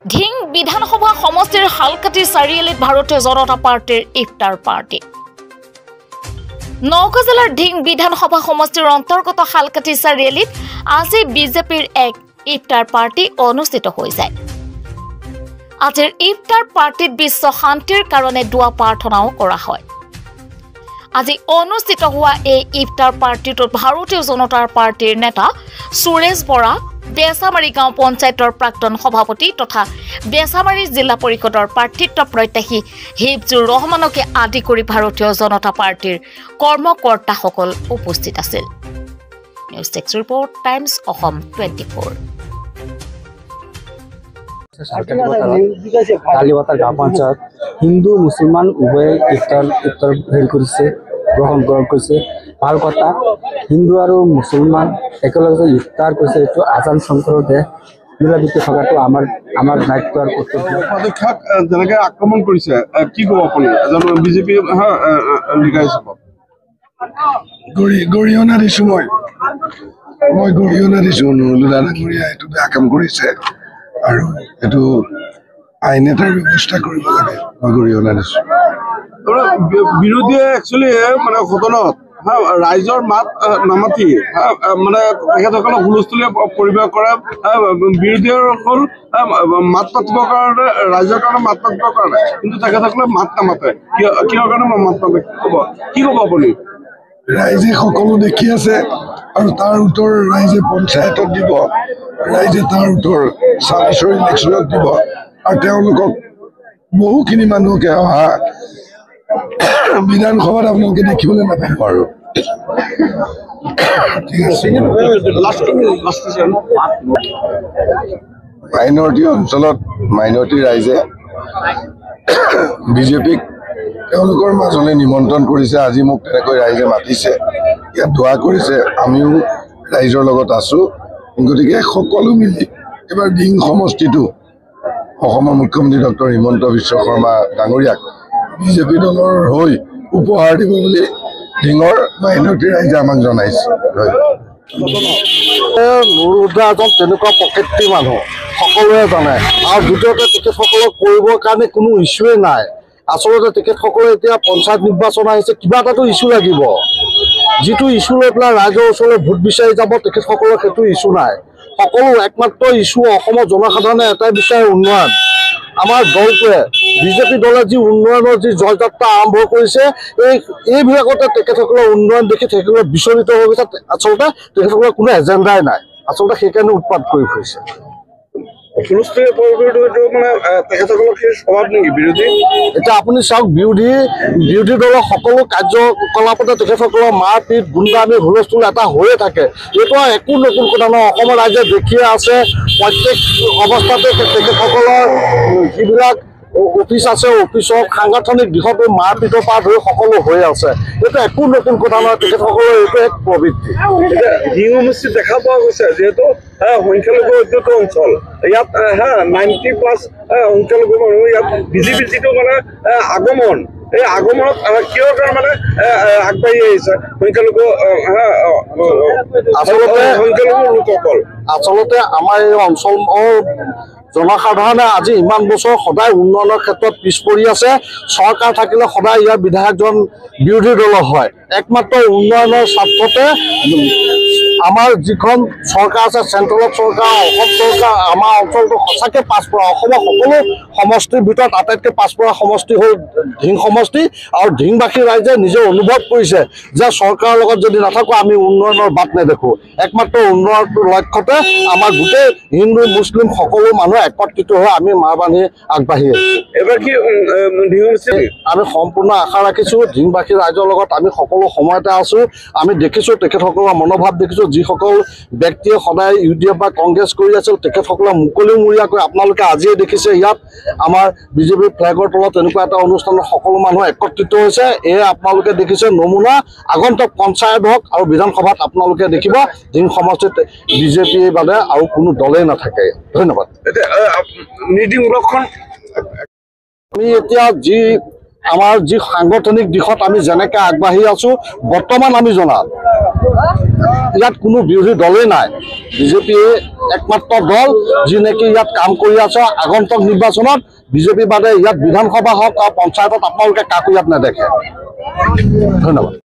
ঢিং বিধানসভা সমষ্টিৰ হালকাটি চাৰিআলিত ভাৰতীয় জনতা পাৰ্টিৰ ইফতাৰ পাৰ্টি। নগাঁও জিলাৰ ঢিং বিধানসভা সমষ্টিৰ অন্তৰ্গত হালকাটি চাৰিআলিত আজি বিজেপিৰ এক ইফতাৰ পাৰ্টি অনুষ্ঠিত হৈ যায়। আজিৰ ইফতাৰ পাৰ্টিত বিশ্ব শান্তিৰ কাৰণে দুৱা প্ৰাৰ্থনাও কৰা হয়। আজি অনুষ্ঠিত হোৱা এই ইফতাৰ পাৰ্টিটোত ভাৰতীয় জনতা পাৰ্টিৰ নেতা সুৰেশ বৰা, বেছামাৰী গাঁও পঞ্চায়তৰ প্ৰাক্তন সভাপতি তথা বেছামাৰী জিলা পৰিষদৰ প্ৰাৰ্থিত্ব প্ৰত্যাশী হিফজুৰ ৰহমানকে আদি কৰি ভাৰতীয় জনতা পাৰ্টিৰ কৰ্মকৰ্তাসকল উপস্থিত আছিল। নিউজ টেক্স ৰিপৰ্ট, টাইমছ অসম 24। কালীবাতাৰ গাঁও পঞ্চায়েত হিন্দু মুসলমান উভয়ে ইফতাৰ হেৰি কৰিছে, গ্ৰহণ কৰিছে। ভাল কথা, হিন্দু আৰু মুছলমান একেলগে ইফতাৰ কৰিছে। এইটো আজান শংকৰ দেশ মিলাপ্ৰীতি থকাটো আমাৰ দায়িত্ব আৰু কৰ্তব্য। পদক্ষেপ যেনেকে আক্ৰমণ কৰিছে, কি ক'ব আপুনি এজন বিজেপি লিডাৰ হিচাপত? গৰিহণা দিছোঁ মই গৰিহণা দিছোঁ। নুৰুল ডাঙৰীয়া এইটো বেয়া কাম কৰিছে আৰু এইটো আইন এটাৰ ব্যৱস্থা কৰিব লাগে। মই গৰিহণা দিছোঁ। বিৰোধীয়ে একচুৱেলি মানে সদনত ৰাইজৰ মাত নামাতি মানে তেখেতসকলক হুলস্থুলীয়া পৰিৱেশ কৰে। বিৰোধীসকল মাত পাতিবৰ কাৰণে, ৰাইজৰ কাৰণে মাত পাতিবৰ কাৰণে, কিন্তু তেখেতসকলে মাত নামাতে। কিহৰ কাৰণে মাত নামাতে কি ক'ব আপুনি? ৰাইজে সকলো দেখি আছে আৰু তাৰ উত্তৰ ৰাইজে পঞ্চায়তত দিব, ৰাইজে তাৰ উত্তৰ ২৬ ইলেকশ্যনত দিব। আৰু তেওঁলোকক বহুখিনি মানুহকে অহা বিধানসভাত আপোনালোকে দেখিবলৈ নাপাব। আৰু ঠিক আছে, মাইনৰিটি অঞ্চলত মাইনৰিটি ৰাইজে বিজেপিক তেওঁলোকৰ মাজলৈ নিমন্ত্ৰণ কৰিছে। আজি মোক তেনেকৈ ৰাইজে মাতিছে, ইয়াত দোৱা কৰিছে, আমিও ৰাইজৰ লগত আছোঁ। গতিকে সকলো মিলি এইবাৰ ঢিং সমষ্টিটো অসমৰ মুখ্যমন্ত্ৰী ডক্টৰ হিমন্ত বিশ্ব শৰ্মা ডাঙৰীয়াক বিজেপি দলৰ হৈ উপহাৰ দিব বুলি ঢিঙৰ মাইনৰিটি ৰাইজে আমাক জনাইছে। নুৰুল এজন তেনেকুৱা প্ৰকৃতিৰ মানুহ, সকলোৱে জানে। আৰু দ্বিতীয়তে তেখেতসকলক কৰিবৰ কাৰণে কোনো ইছ্যুৱে নাই। আচলতে তেখেতসকলে এতিয়া পঞ্চায়ত নিৰ্বাচন আহিছে, কিবা এটাতো ইছ্যু লাগিব। যিটো ইছ্যু লৈ পেলাই ৰাইজৰ ওচৰলৈ ভোট বিচাৰি যাব, তেখেতসকলৰ সেইটো ইছ্যু নাই। সকলো একমাত্ৰ ইছ্যু অসমৰ জনসাধাৰণে এটাই বিচাৰে, উন্নয়ন। আমাৰ দলটোৱে, বিজেপি দলে যি উন্নয়নৰ যি জয়যাত্ৰা আৰম্ভ কৰিছে, এইবিলাকতে তেখেতসকলৰ উন্নয়ন দেখি তেখেতসকলে বিচলিত হৈ গৈছে। আচলতে তেখেতসকলৰ কোনো এজেণ্ডাই নাই, আচলতে সেইকাৰণে উৎপাত কৰি ফুৰিছে। এতিয়া আপুনি চাওক, বিৰোধী দলৰ সকলো কাৰ্যকলাপতে তেখেতসকলৰ মাৰপিট, গুণ্ডামি, হুলস্থুল এটা হৈয়ে থাকে। এইটো একো নতুন কথা নহয়, অসমৰ ৰাইজে দেখিয়ে আছে। প্ৰত্যেক অৱস্থাতে তেখেতসকলৰ যিবিলাক অফিচ আছে, অফিচত সাংগঠনিক দিশতো মাৰপিটৰ পৰা ধৰি সকলো হৈ আছে। এইটো একো নতুন কথা নহয়, তেখেতসকলৰ এইটো এক প্ৰবৃত্তি। ঢিং সমষ্টিত দেখা পোৱা গৈছে, যিহেতু সংখ্যালঘু অধ্যুত অঞ্চল, ইয়াত 90+ সংখ্যালঘু মানুহ, ইয়াত বিজেপিৰ যিটো মানে আগমন, এই আগমনত কিহৰ কাৰণে মানে আগবাঢ়ি আহিছে সংখ্যালঘু লোকসকল? আচলতে আমাৰ এই অঞ্চলৰ জনসাধাৰণে আজি ইমান বছৰ সদায় উন্নয়নৰ ক্ষেত্ৰত পিছ পৰি আছে। চৰকাৰ থাকিলে সদায় ইয়াৰ বিধায়কজন বিৰোধী দলৰ হয়। একমাত্ৰ উন্নয়নৰ স্বাৰ্থতে আমাৰ যিখন চৰকাৰ আছে, চেণ্ট্ৰেলত চৰকাৰ, অসম চৰকাৰ, আমাৰ অঞ্চলটো সঁচাকৈ পাছপৰা। অসমৰ সকলো সমষ্টিৰ ভিতৰত আটাইতকৈ পাছপৰা সমষ্টি হ'ল ঢিং সমষ্টি। আৰু ঢিংবাসী ৰাইজে নিজে অনুভৱ কৰিছে যে চৰকাৰৰ লগত যদি নাথাকোঁ আমি উন্নয়নৰ বাট নেদেখোঁ। একমাত্ৰ উন্নয়নৰ লক্ষ্যতে আমাৰ গোটেই হিন্দু মুছলিম সকলো মানুহ একত্ৰিত হৈ আমি মাৰ বান্ধি আগবাঢ়ি আহিছোঁ। এবাৰ কি আমি সম্পূৰ্ণ আশা ৰাখিছোঁ ঢিংবাসী ৰাইজৰ লগত আমি সকলো সময়তে আছোঁ। আমি দেখিছোঁ তেখেতসকলৰ মনোভাৱ দেখিছোঁ। যিসকল ব্যক্তিয়ে সদায় UDF বা কংগ্ৰেছ কৰি আছিল, তেখেতসকলে মুকলিমূৰীয়াকৈ আপোনালোকে আজিয়ে দেখিছে, ইয়াত আমাৰ বিজেপিৰ ফ্লেগৰ তলত এনেকুৱা এটা অনুষ্ঠানত সকলো মানুহ একত্ৰিত হৈছে। এয়ে আপোনালোকে দেখিছে নমুনা। আগন্তুক পঞ্চায়ত হওক আৰু বিধানসভাত আপোনালোকে দেখিব ঢিং সমষ্টিত বিজেপিৰ বাদে আৰু কোনো দলেই নাথাকে। ধন্যবাদ। আমি এতিয়া আমাৰ যি সাংগঠনিক দিশত আমি যেনেকৈ আগবাঢ়ি আছোঁ, বৰ্তমান আমি জনাত ইয়াত কোনো বিৰোধী দলেই নাই। বিজেপি একমাত্ৰ দল যি নেকি ইয়াত কাম কৰি আছে। আগন্তুক নিৰ্বাচনত বিজেপি বাদে ইয়াত বিধানসভা হওক বা পঞ্চায়তত আপোনালোকে কাকো ইয়াত নেদেখে। ধন্যবাদ।